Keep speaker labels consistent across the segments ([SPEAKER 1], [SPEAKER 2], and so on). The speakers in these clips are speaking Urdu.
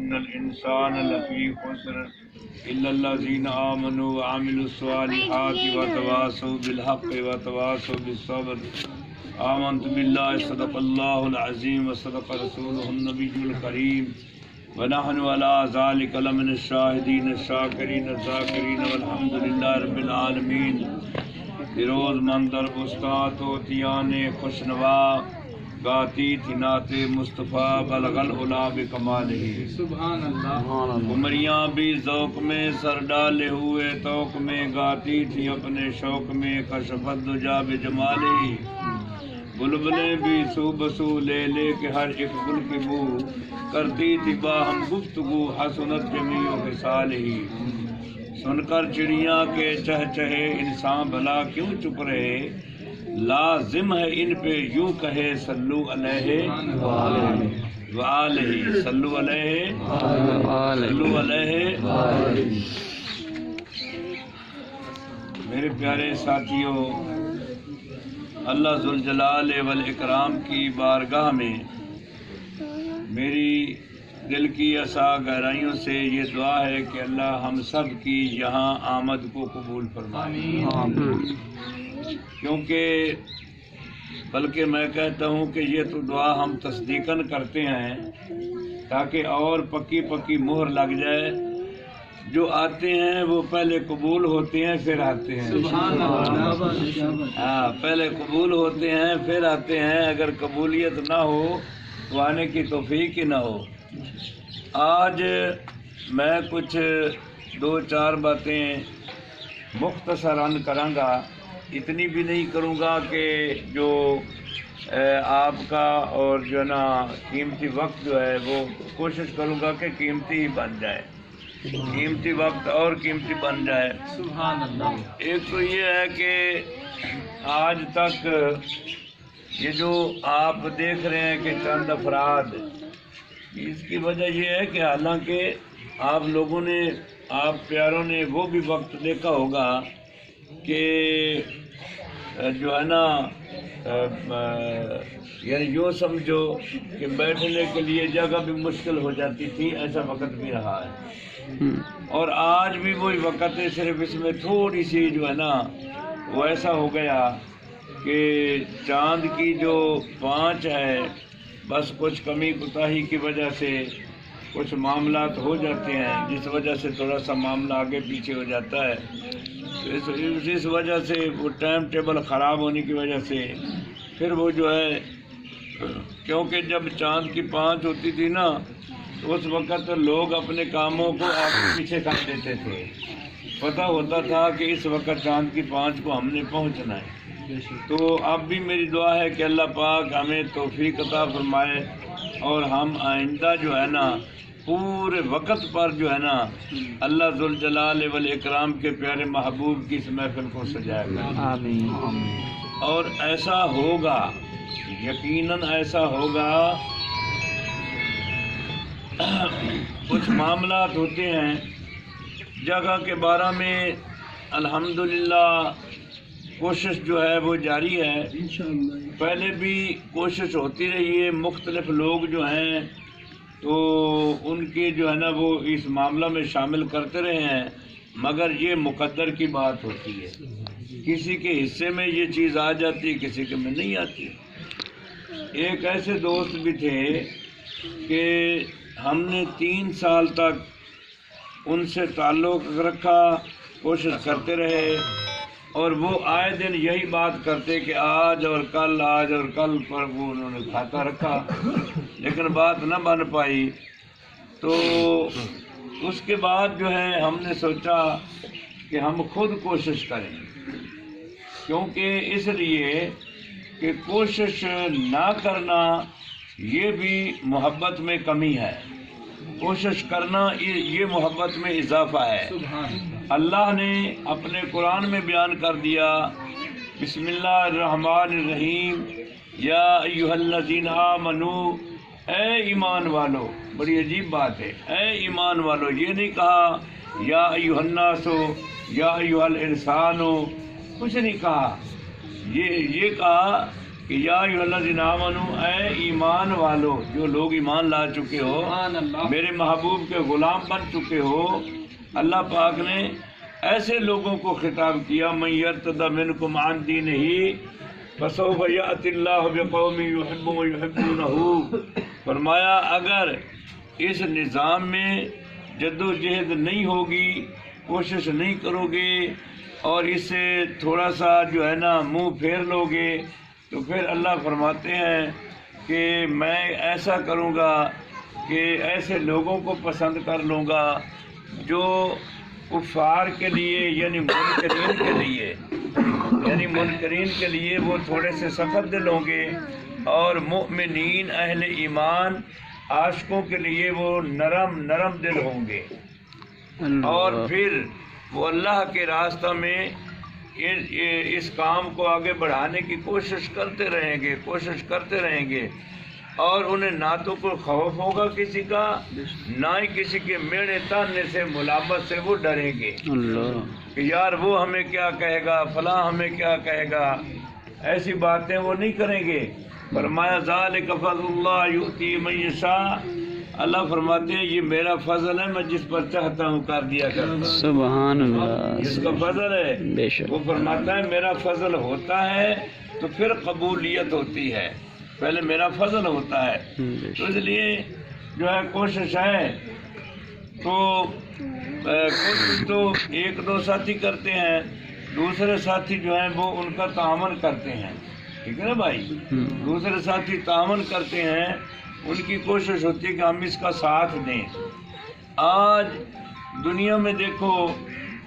[SPEAKER 1] ان الانسان لفی خسر الا الذین آمنوا وعملوا الصالحات وتواصوا بالحق وتواصوا بالصبر آمنت باللہ صدق اللہ العظیم وصدق رسولہ النبی الکریم ونحن على ذلك لمن الشاہدین الشاکرین الذاکرین والحمد للہ رب العالمین۔ بروز مندر استاد و تیان خوشنوا گاتی تھی نعت مصطفیٰ بلغ العلا بکمالہ۔
[SPEAKER 2] سبحان اللہ۔
[SPEAKER 1] عمریاں بھی ذوق میں سر ڈالے ہوئے توق میں گاتی تھی اپنے شوق میں کشفت دجا بجمالہ۔ بلبلیں بھی سو بسو لے لے کے ہر ایک گل کی بو کرتی تھی باہم گفتگو حسنت جمیع خصالہ۔ سن کر چڑیاں کے چہچہے انسان بھلا کیوں چپ رہے، لازم ہے ان پہ یوں کہے صلو علیہ وآلہ، صلو علیہ صلو علیہ۔ میرے پیارے ساتھیوں، اللہ ذوالجلال والاکرام کی بارگاہ میں میری دل کی اسا گہرائیوں سے یہ دعا ہے کہ اللہ ہم سب کی یہاں آمد کو قبول فرمائے، کیونکہ بلکہ میں کہتا ہوں کہ یہ تو دعا ہم تصدیقاً کرتے ہیں تاکہ اور پکی پکی مہر لگ جائے۔ جو آتے ہیں وہ پہلے قبول ہوتے ہیں پھر آتے ہیں۔ ہاں، پہلے قبول ہوتے ہیں پھر آتے ہیں، اگر قبولیت نہ ہو تو آنے کی توفیق ہی نہ ہو۔ آج میں کچھ دو چار باتیں مختصراً کراں گا، اتنی بھی نہیں کروں گا کہ جو آپ کا اور جو ہے نا قیمتی وقت جو ہے وہ کوشش کروں گا کہ قیمتی ہی بن جائے، قیمتی وقت اور قیمتی بن جائے۔
[SPEAKER 2] سبحان اللہ۔
[SPEAKER 1] ایک تو یہ ہے کہ آج تک یہ جو آپ دیکھ رہے ہیں کہ چند افراد، اس کی وجہ یہ ہے کہ حالانکہ آپ لوگوں نے، آپ پیاروں نے وہ بھی وقت دیکھا ہوگا کہ جو ہے نا یعنی یوں سمجھو کہ بیٹھنے کے لیے جگہ بھی مشکل ہو جاتی تھی، ایسا وقت بھی رہا ہے، اور آج بھی وہی وقت ہے، صرف اس میں تھوڑی سی جو ہے نا وہ ایسا ہو گیا کہ چاند کی جو پانچ ہے بس کچھ کمی کوتاہی کی وجہ سے کچھ معاملات ہو جاتے ہیں، جس وجہ سے تھوڑا سا معاملہ آگے پیچھے ہو جاتا ہے۔ اس وجہ سے وہ ٹائم ٹیبل خراب ہونے کی وجہ سے پھر وہ جو ہے، کیونکہ جب چاند کی پانچ ہوتی تھی نا تو اس وقت لوگ اپنے کاموں کو آگے پیچھے کر دیتے تھے، پتہ ہوتا تھا کہ اس وقت چاند کی پانچ کو ہم نے پہنچنا ہے۔ تو اب بھی میری دعا ہے کہ اللہ پاک ہمیں توفیق عطا فرمائے اور ہم آئندہ جو ہے نا پورے وقت پر جو ہے نا اللہ ذوالجلال والاکرام کے پیارے محبوب کی اس محفل کو سجائے گا۔
[SPEAKER 2] آمین۔
[SPEAKER 1] اور ایسا ہوگا، یقیناً ایسا ہوگا۔ کچھ معاملات ہوتے ہیں جگہ کے بارے میں الحمدللہ کوشش جو ہے وہ جاری ہے، پہلے بھی کوشش ہوتی رہی ہے، مختلف لوگ جو ہیں تو ان کے جو ہے نا وہ اس معاملہ میں شامل کرتے رہے ہیں، مگر یہ مقدر کی بات ہوتی ہے، کسی کے حصے میں یہ چیز آ جاتی ہے، کسی کے میں نہیں آتی۔ ایک ایسے دوست بھی تھے کہ ہم نے 3 سال تک ان سے تعلق رکھا، کوشش کرتے رہے، اور وہ آئے دن یہی بات کرتے کہ آج اور کل پر وہ انہوں نے کھاتا رکھا، لیکن بات نہ بن پائی۔ تو اس کے بعد جو ہے ہم نے سوچا کہ ہم خود کوشش کریں، کیونکہ اس لیے کہ کوشش نہ کرنا یہ بھی محبت میں کمی ہے، کوشش کرنا یہ محبت میں اضافہ ہے۔ اللہ نے اپنے قرآن میں بیان کر دیا، بسم اللہ الرحمن الرحیم، یا ایھا الذین آمنوا، اے ایمان والو۔ بڑی عجیب بات ہے، اے ایمان والو، یہ نہیں کہا یا ایھا الناس، یا ایھا الانسان، کچھ نہیں کہا، یہ کہا کہ یا ایھا الذین آمنوا، اے ایمان والو، جو لوگ ایمان لا چکے ہو،
[SPEAKER 2] سبحان اللہ،
[SPEAKER 1] میرے محبوب کے غلام بن چکے ہو، اللہ پاک نے ایسے لوگوں کو خطاب کیا، من یرتد منکم عن دینہ فسوف یأتی اللہ بقوم یحبهم ویحبونہ، فرمایا اگر اس نظام میں جد و جہد نہیں ہوگی، کوشش نہیں کرو گے اور اس سے تھوڑا سا جو ہے نا منہ پھیر لو گے، تو پھر اللہ فرماتے ہیں کہ میں ایسا کروں گا کہ ایسے لوگوں کو پسند کر لوں گا جو کفار کے لیے یعنی منکرین کے لیے وہ تھوڑے سے سخت دل ہوں گے، اور مؤمنین اہل ایمان عاشقوں کے لیے وہ نرم دل ہوں گے، اور پھر وہ اللہ کے راستہ میں اس کام کو آگے بڑھانے کی کوشش کرتے رہیں گے، اور انہیں نہ تو کوئی خوف ہوگا کسی کا، نہ ہی کسی کے میڑے تاننے سے ملامت سے وہ ڈریں گے کہ یار وہ ہمیں کیا کہے گا، فلاں ہمیں کیا کہے گا، ایسی باتیں وہ نہیں کریں گے۔ فرمایا ذالک فضل اللہ یؤتی من یشاء، اللہ فرماتے ہیں یہ میرا فضل ہے، میں جس پر چاہتا ہوں کر دیا کرتا ہوں۔
[SPEAKER 3] سبحان اللہ،
[SPEAKER 1] جس کا فضل ہے
[SPEAKER 3] بے شک،
[SPEAKER 1] وہ فرماتا ہے میرا فضل ہوتا ہے تو پھر قبولیت ہوتی ہے، پہلے میرا فضل ہوتا ہے۔ تو اس لیے جو ہے کوشش ہے، تو کوشش تو ایک دو ساتھی کرتے ہیں، دوسرے ساتھی جو ہیں وہ ان کا تعاون کرتے ہیں، ٹھیک ہے نا بھائی، دوسرے ساتھی تعاون کرتے ہیں، ان کی کوشش ہوتی ہے کہ ہم اس کا ساتھ دیں۔ آج دنیا میں دیکھو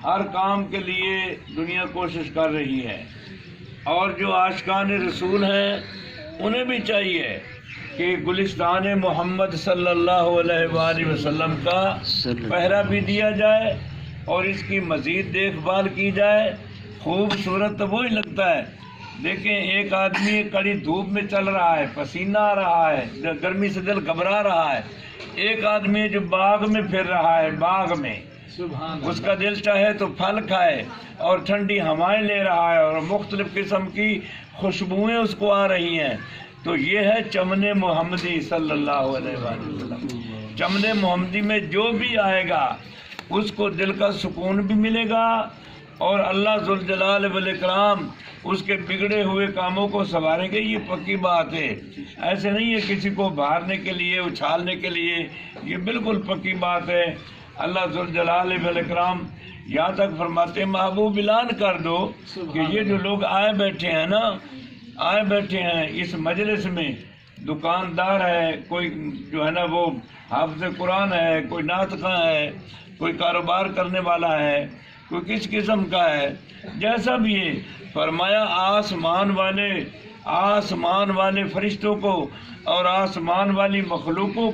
[SPEAKER 1] ہر کام کے لیے دنیا کوشش کر رہی ہے، اور جو عاشقان رسول ہیں انہیں بھی چاہیے کہ گلستان محمد صلی اللہ علیہ وآلہ وسلم کا پہرا بھی دیا جائے اور اس کی مزید دیکھ بھال کی جائے۔ خوبصورت تو وہی لگتا ہے، دیکھیں ایک آدمی کڑی دھوپ میں چل رہا ہے، پسینہ آ رہا ہے، گرمی سے دل گھبرا رہا ہے، ایک آدمی جو باغ میں پھر رہا ہے، باغ میں اس کا دل چاہے تو پھل کھائے اور ٹھنڈی ہوائیں لے رہا ہے اور مختلف قسم کی خوشبوئیں اس کو آ رہی ہیں، تو یہ ہے چمن محمدی صلی اللہ علیہ وسلم۔ چمن محمدی میں جو بھی آئے گا اس کو دل کا سکون بھی ملے گا، اور اللہ ذوالجلال والاکرام اس کے بگڑے ہوئے کاموں کو سنواریں گے، یہ پکی بات ہے، ایسے نہیں ہے کسی کو بھارنے کے لیے، اچھالنے کے لیے، یہ بالکل پکی بات ہے۔ اللہ ذوالجلال والاکرام یہاں تک فرماتے ہیں محبوب اعلان کر دو کہ یہ جو لوگ آئے بیٹھے ہیں اس مجلس میں، دکاندار ہے، کوئی جو ہے نا وہ حافظ قرآن ہے، کوئی نعت خواں ہے، کوئی کاروبار کرنے والا ہے، کوئی کس قسم کا ہے، جیسا بھی ہے، فرمایا آسمان والے فرشتوں کو اور آسمان والی مخلوقوں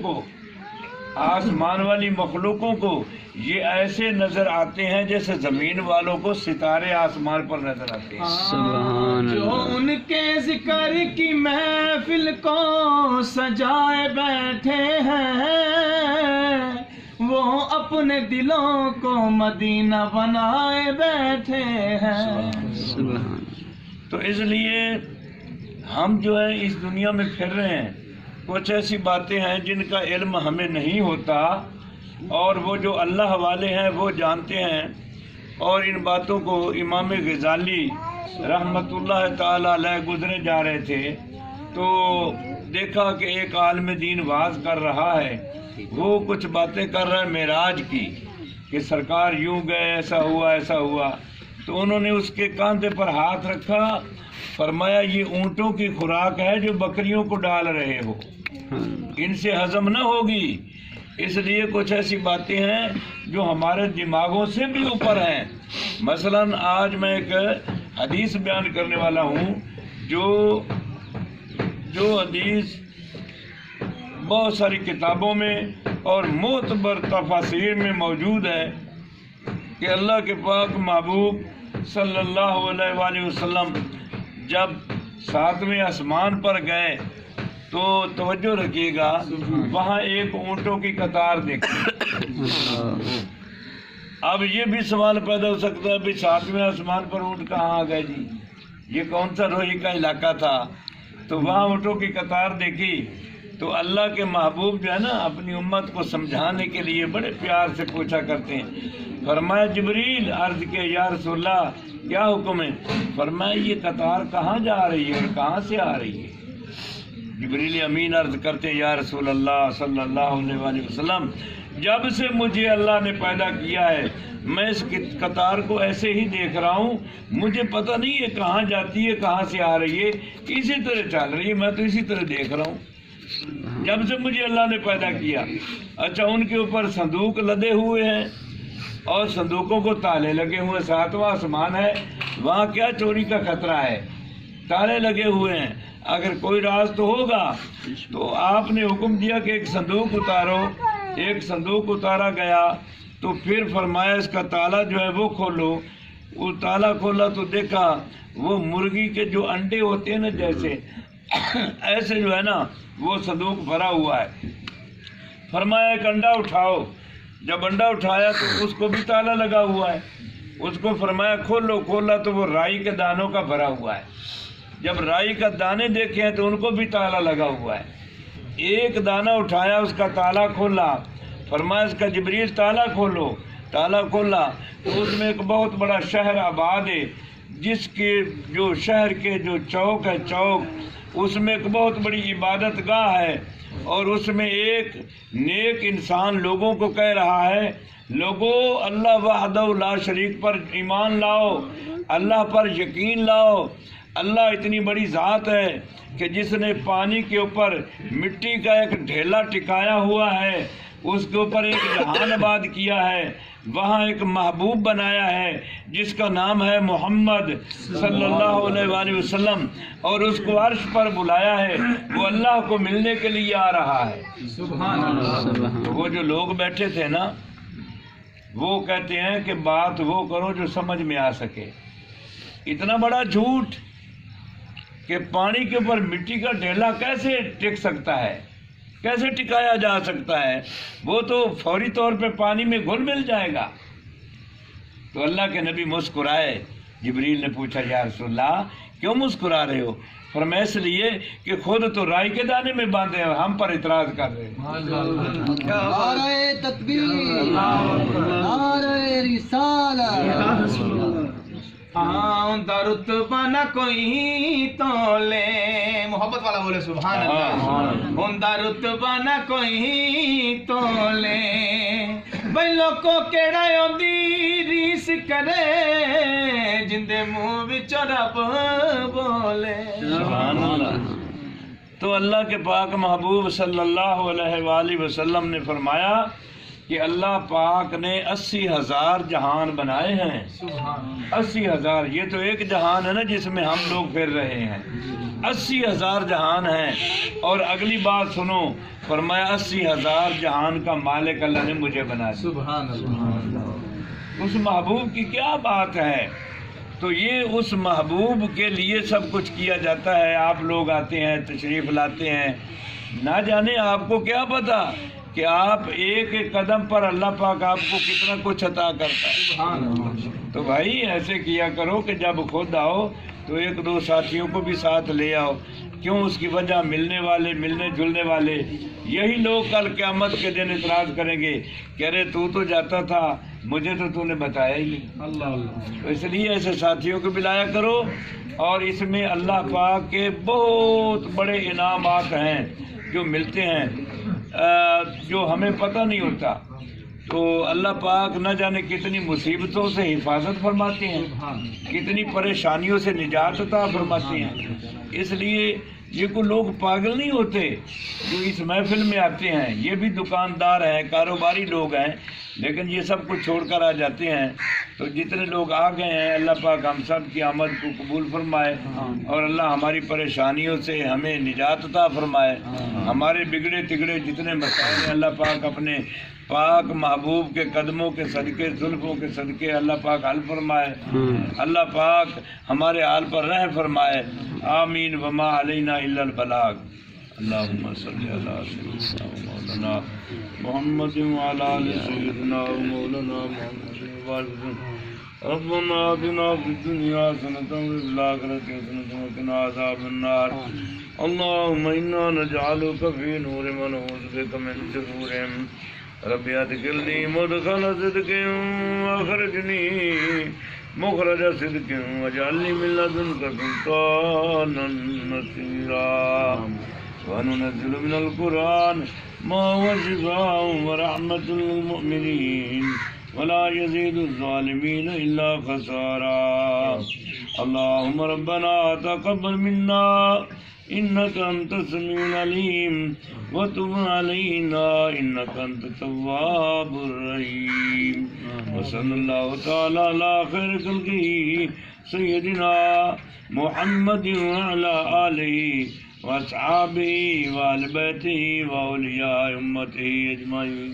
[SPEAKER 1] کو یہ ایسے نظر آتے ہیں جیسے زمین والوں کو ستارے آسمان پر نظر آتے ہیں۔
[SPEAKER 3] سبحان
[SPEAKER 2] جو
[SPEAKER 3] اللہ،
[SPEAKER 2] ان کے ذکر کی محفل کو سجائے بیٹھے ہیں، وہ اپنے دلوں کو مدینہ بنائے بیٹھے ہیں۔
[SPEAKER 3] سبحان،
[SPEAKER 1] تو اس لیے ہم جو ہے اس دنیا میں پھر رہے ہیں، کچھ ایسی باتیں ہیں جن کا علم ہمیں نہیں ہوتا، اور وہ جو اللہ والے ہیں وہ جانتے ہیں، اور ان باتوں کو امام غزالی رحمت اللہ تعالی علیہ گزرے جا رہے تھے، تو دیکھا کہ ایک عالم دین واعظ کر رہا ہے، وہ کچھ باتیں کر رہا ہے معراج کی کہ سرکار یوں گئے، ایسا ہوا، تو انہوں نے اس کے کاندھے پر ہاتھ رکھا، فرمایا یہ اونٹوں کی خوراک ہے جو بکریوں کو ڈال رہے ہو، ان سے ہضم نہ ہوگی، اس لیے کچھ ایسی باتیں ہیں جو ہمارے دماغوں سے بھی اوپر ہیں۔ مثلا آج میں ایک حدیث بیان کرنے والا ہوں، جو حدیث بہت ساری کتابوں میں اور معتبر تفاسیر میں موجود ہے کہ اللہ کے پاک محبوب صلی اللہ علیہ وآلہ وسلم جب 7ویں آسمان پر گئے تو توجہ رکھیے گا، وہاں ایک اونٹوں کی قطار دیکھی۔ اب یہ بھی سوال پیدا ہو سکتا ہے بھی 7ویں آسمان پر اونٹ کہاں آ گئے جی، یہ کون سا روہی کا علاقہ تھا، تو وہاں اونٹوں کی قطار دیکھی تو اللہ کے محبوب جو ہے نا اپنی امت کو سمجھانے کے لیے بڑے پیار سے پوچھا کرتے ہیں. فرمایا جبریل، عرض کے یا رسول اللہ کیا حکم ہے؟ فرمایا یہ قطار کہاں جا رہی ہے اور کہاں سے آ رہی ہے؟ جبریل امین عرض کرتے ہیں یا رسول اللہ صلی اللہ علیہ وآلہ وسلم، جب سے مجھے اللہ نے پیدا کیا ہے میں اس قطار کو ایسے ہی دیکھ رہا ہوں، مجھے پتہ نہیں ہے کہاں جاتی ہے کہاں سے آ رہی ہے، اسی طرح چل رہی ہے، میں تو اسی طرح دیکھ رہا ہوں جب سے مجھے اللہ نے پیدا کیا. اچھا، ان کے اوپر صندوق لدے ہوئے ہیں اور صندوقوں کو تالے لگے ہوئے، ساتواں آسمان ہے، وہاں کیا چوری کا خطرہ ہے؟ تالے لگے ہوئے ہیں. اگر کوئی راز تو ہوگا. تو آپ نے حکم دیا کہ ایک صندوق اتارو. ایک صندوق اتارا گیا تو پھر فرمایا اس کا تالا جو ہے وہ کھولو. وہ تالا کھولا تو دیکھا وہ مرغی کے جو انڈے ہوتے ہیں نا جیسے ایسے جو ہے نا وہ صندوق بھرا ہوا ہے. فرمایا ایک انڈا اٹھاؤ. جب انڈا اٹھایا تو اس کو بھی تالا لگا ہوا ہے. اس کو فرمایا کھولو. کھولا تو وہ رائی کے دانوں کا بھرا ہوا ہے. جب رائی کا دانے دیکھے ہیں تو ان کو بھی تالا لگا ہوا ہے. ایک دانہ اٹھایا اس کا تالا کھولا. فرمایا اس کا جبریل تالا کھولو. تالا کھولا تو اس میں ایک بہت بڑا شہر آباد ہے، جس کے جو شہر کے جو چوک ہے چوک اس میں ایک بہت بڑی عبادت گاہ ہے اور اس میں ایک نیک انسان لوگوں کو کہہ رہا ہے لوگوں اللہ وحدہ لا شریک پر ایمان لاؤ، اللہ پر یقین لاؤ. اللہ اتنی بڑی ذات ہے کہ جس نے پانی کے اوپر مٹی کا ایک ڈھیلا ٹکایا ہوا ہے، اس کے اوپر ایک جہان آباد کیا ہے، وہاں ایک محبوب بنایا ہے جس کا نام ہے محمد صلی اللہ علیہ وآلہ وسلم، اور اس کو عرش پر بلایا ہے. وہ اللہ کو ملنے کے لیے آ رہا ہے.
[SPEAKER 2] سبحان اللہ.
[SPEAKER 1] تو وہ جو لوگ بیٹھے تھے نا وہ کہتے ہیں کہ بات وہ کرو جو سمجھ میں آ سکے. اتنا بڑا جھوٹ کہ پانی کے اوپر مٹی کا ڈھیلا کیسے ٹک سکتا ہے، کیسے ٹکایا جا سکتا ہے؟ وہ تو فوری طور پہ پانی میں گھل مل جائے گا. تو اللہ کے نبی مسکرائے. جبریل نے پوچھا یا رسول اللہ کیوں مسکرا رہے ہو؟ فرمایا اس لیے کہ خود تو رائی کے دانے میں باندھے ہیں، ہم پر اعتراض کر رہے ہیں.
[SPEAKER 4] نعرہ تکبیر، نعرہ رسالت.
[SPEAKER 2] ہاں دا رتبہ نہ کوئی تولے، محبت والا بولے سبحان اللہ. ہوندا رتبہ نہ کوئی تولے، بھئی لوکو کیڑا اوندی ریس کرے، جندے منہ وچ رب بولے.
[SPEAKER 1] سبحان اللہ. تو اللہ کے پاک محبوب صلی اللہ علیہ وآلہ وسلم نے فرمایا کہ اللہ پاک نے 80,000 جہان بنائے ہیں. 80,000. یہ تو ایک جہان ہے نا جس میں ہم لوگ پھر رہے ہیں. 80,000 جہان ہیں. اور اگلی بات سنو، فرمایا 80,000 جہان کا مالک اللہ نے مجھے بنا دیا.
[SPEAKER 2] سبحان اللہ.
[SPEAKER 1] اس محبوب کی کیا بات ہے. تو یہ اس محبوب کے لیے سب کچھ کیا جاتا ہے. آپ لوگ آتے ہیں، تشریف لاتے ہیں، نہ جانے آپ کو کیا پتا کہ آپ ایک ایک قدم پر اللہ پاک آپ کو کتنا کچھ عطا کرتا ہے. تو بھائی ایسے کیا کرو کہ جب خود آؤ تو ایک دو ساتھیوں کو بھی ساتھ لے آؤ. کیوں؟ اس کی وجہ ملنے والے، ملنے جلنے والے یہی لوگ کل قیامت کے دن اعتراض کریں گے کہ ارے تو جاتا تھا، مجھے تو نے بتایا ہی نہیں. تو اس لیے ایسے ساتھیوں کو بلایا کرو. اور اس میں اللہ پاک کے بہت بڑے انعامات ہیں جو ملتے ہیں، جو ہمیں پتہ نہیں ہوتا. تو اللہ پاک نہ جانے کتنی مصیبتوں سے حفاظت فرماتے ہیں، کتنی پریشانیوں سے نجات عطا فرماتے ہیں. اس لیے یہ کوئی لوگ پاگل نہیں ہوتے جو اس محفل میں آتے ہیں. یہ بھی دکاندار ہیں، کاروباری لوگ ہیں، لیکن یہ سب کچھ چھوڑ کر آ جاتے ہیں. تو جتنے لوگ آ گئے ہیں اللہ پاک ہم سب کی آمد کو قبول فرمائے، اور اللہ ہماری پریشانیوں سے ہمیں نجات عطا فرمائے. ہمارے بگڑے تگڑے جتنے مسائل ہیں اللہ پاک اپنے پاک محبوب کے قدموں کے صدقے، زلفوں کے صدقے اللہ پاک حل فرمائے. اللہ پاک ہمارے حال پر رحم فرمائے. آمین. وما علینا الا البلاغ. اللہم صلی علی سیدنا مولانا محمد وعلی آل سیدنا مولانا محمد. ربنا آتنا في الدنيا حسنة وفي الآخرة حسنة وقنا عذاب النار اللهم إنا نجعلك في نور من نعوذ بك من شرورهم رب ادخلني مدخل صدق واخرجني مخرج صدق واجعلني من لدنك سلطانا نصيرا وننزل من القرآن ما هو شفاء ورحمة للمؤمنين ولا يزيد الظالمين إلا خسارا اللهم ربنا تقبل منا إنك أنت السميع العليم وتب علينا إنك أنت التواب الرحيم وصلى الله تعالى على خير خلقه سيدنا محمد وعلى آله وأصحابه وآل بيته وأولياء أمته أجمعين.